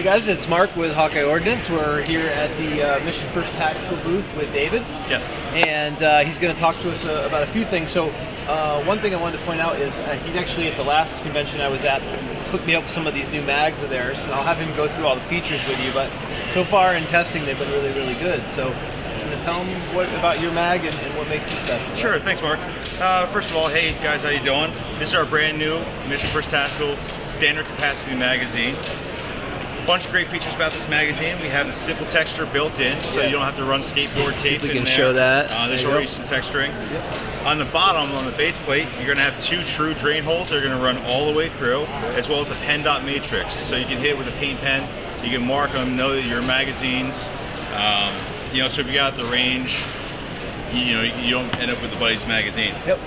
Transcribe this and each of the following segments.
Hey guys, it's Mark with Hawkeye Ordnance. We're here at the Mission First Tactical booth with David. Yes. And he's going to talk to us about a few things. So one thing I wanted to point out is he's actually at the last convention I was at, hooked me up with some of these new mags of theirs, and I'll have him go through all the features with you. But so far in testing, they've been really, really good. So I'm going to tell him what about your mag and what makes it special. Sure, thanks Mark. First of all, hey guys, how you doing? This is our brand new Mission First Tactical standard capacity magazine. Bunch of great features about this magazine. We have the stipple texture built in, so you don't have to run skateboard tape in there. We can show that. There's already some texturing. Yep. On the bottom, on the base plate, you're going to have two true drain holes. They're going to run all the way through, as well as a pen dot matrix. So you can hit it with a paint pen. You can mark them, know that your magazines. You know, so if you got out the range, you don't end up with the buddy's magazine. Yep.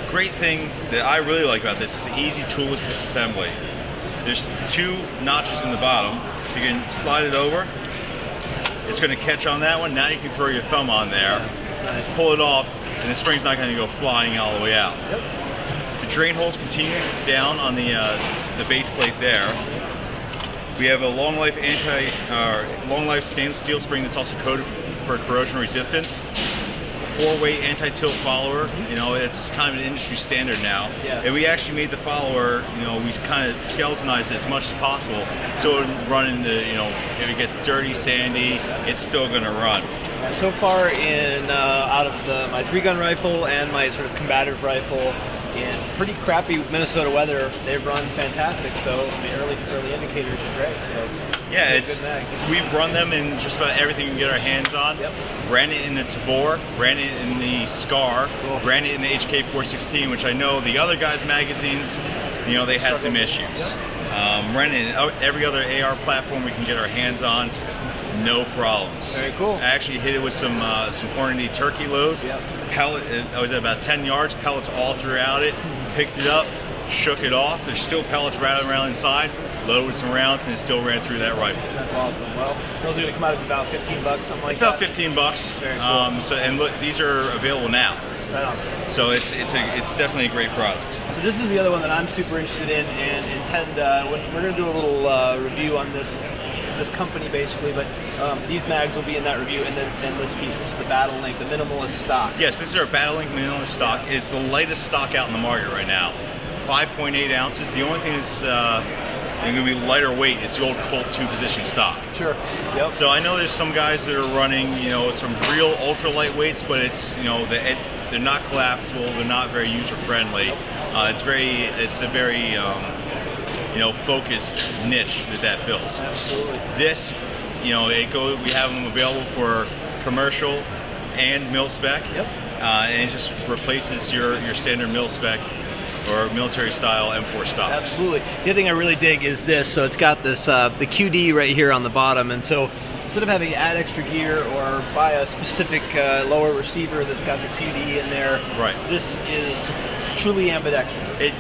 Great thing that I really like about this is the easy toolless disassembly. There's two notches in the bottom. You can slide it over. It's going to catch on that one. Now you can throw your thumb on there, nice. Pull it off, and the spring's not going to go flying all the way out. Yep. The drain holes continue down on the base plate there. We have a long life stainless steel spring that's also coated for corrosion resistance. 4-way anti-tilt follower, you know, it's kind of an industry standard now. Yeah. And we actually made the follower, you know, we kind of skeletonized it as much as possible so it would run into, you know, if it gets dirty, sandy, it's still going to run. So far in out of my 3-gun rifle and my sort of combative rifle in pretty crappy Minnesota weather, they've run fantastic. So I mean, early indicators are great. So yeah, we've run them in just about everything we can get our hands on. Yep. Ran it in the Tavor, ran it in the Scar, cool. Ran it in the HK416, which I know the other guys' magazines, you know, they had some issues. Yep. Ran it in every other AR platform we can get our hands on, no problems. Very cool. I actually hit it with some Hornady turkey load. Yep. Pellet, I was at about 10 yards, pellets all throughout it, picked it up, shook it off. There's still pellets rattling around inside. Loaded with some rounds, and it still ran through that rifle. That's awesome. Well, those are going to come out at about 15 bucks, something like that. It's about 15 bucks. Very cool. So and look, these are available now. Right on. So it's definitely a great product. So this is the other one that I'm super interested in, and intend. We're going to do a little review on this company basically, but these mags will be in that review, and then this piece. This is the Battlelink, the minimalist stock. Yes, this is our Battlelink minimalist stock. It's the lightest stock out in the market right now. 5.8 ounces. The only thing that's going to be lighter weight is the old Colt 2-position stock. Sure. Yep. So I know there's some guys that are running, you know, some real ultra lightweights, but it's, you know, they're not collapsible. They're not very user friendly. It's a very you know, focused niche that fills. Absolutely. This, you know, we have them available for commercial and mil spec. Yep. And it just replaces your standard mil spec or military style M4 stock. Absolutely. The other thing I really dig is this. So it's got this the QD right here on the bottom, and so instead of having to add extra gear or buy a specific lower receiver that's got the QD in there, right? This is truly ambidextrous. It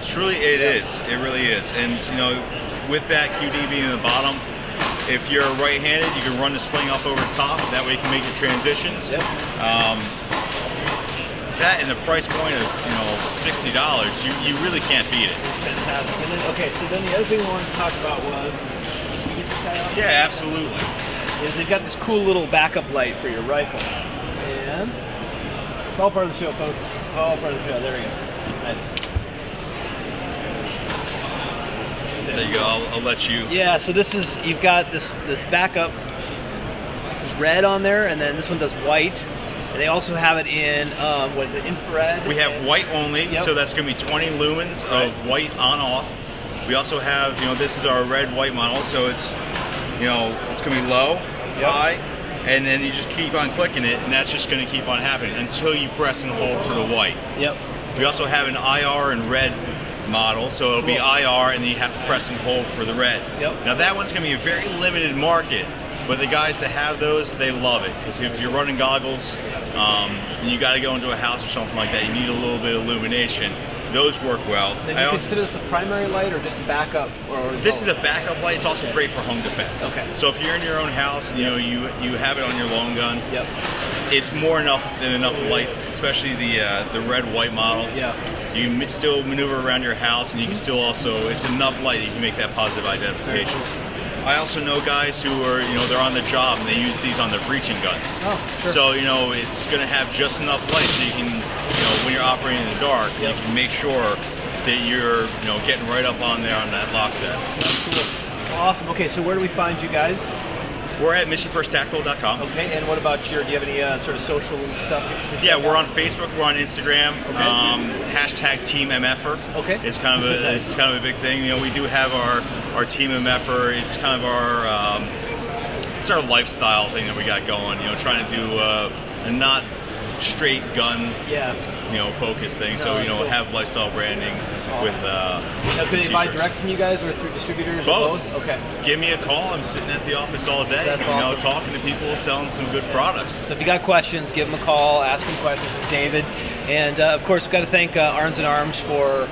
is. It really is. And you know, with that QD being in the bottom, if you're right-handed, you can run the sling up over the top. That way you can make your transitions. Yep. That and the price point of, you know, $60, you really can't beat it. Fantastic. And then, okay, so then the other thing we wanted to talk about was, can you get this guy out? Yeah, absolutely. Is they've got this cool little backup light for your rifle, and it's all part of the show, folks. All part of the show. There we go. Nice. There you go. I'll let you. Yeah. So this is, you've got this backup. There's red on there, and then this one does white. And they also have it in, what is it, infrared? We have white only, so that's going to be 20 lumens of white on off. We also have, you know, this is our red-white model, so it's, you know, it's going to be low, high, and then you just keep on clicking it, and that's just going to keep on happening until you press and hold for the white. Yep. We also have an IR and red model, so it'll be IR, and then you have to press and hold for the red. Yep. Now that one's going to be a very limited market. But the guys that have those, they love it, because if you're running goggles and you got to go into a house or something like that, you need a little bit of illumination. Those work well. Then you consider this a primary light or just a backup? This is a backup light. It's also great for home defense. Okay. So if you're in your own house and you know you have it on your long gun, it's more than enough light, especially the red-white model. Yeah. You can still maneuver around your house, and you can still also, it's enough light that you can make that positive identification. I also know guys who are, they're on the job and they use these on their breaching guns. Oh, sure. So, it's going to have just enough light so you can, when you're operating in the dark, you can make sure that you're, getting right up on there on that lock set. That's cool. Awesome. Okay, so where do we find you guys? We're at missionfirsttactical.com. Okay, and what about do you have any sort of social stuff? Yeah, we're on Facebook, we're on Instagram. Okay. Hashtag Team MFer. Okay. It's kind of a big thing. We do have our Team MFer. It's kind of our it's our lifestyle thing that we got going. Trying to do a not straight gun. Yeah. Focus thing. So cool. Have lifestyle branding with. Can they buy direct from you guys or through distributors? Both. Or both? Okay. Give me a call. I'm sitting at the office all day. That's awesome. Talking to people, selling some good products. So if you got questions, give them a call. Ask them questions. It's David, and of course, we've got to thank Arms and Arms for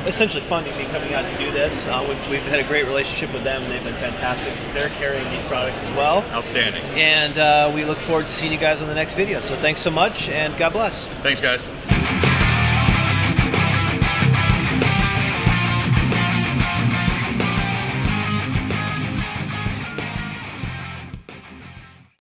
essentially funding me coming out to do this. We've had a great relationship with them, and they've been fantastic. They're carrying these products as well. Outstanding. And we look forward to seeing you guys on the next video. So thanks so much, and God bless. Thanks, guys.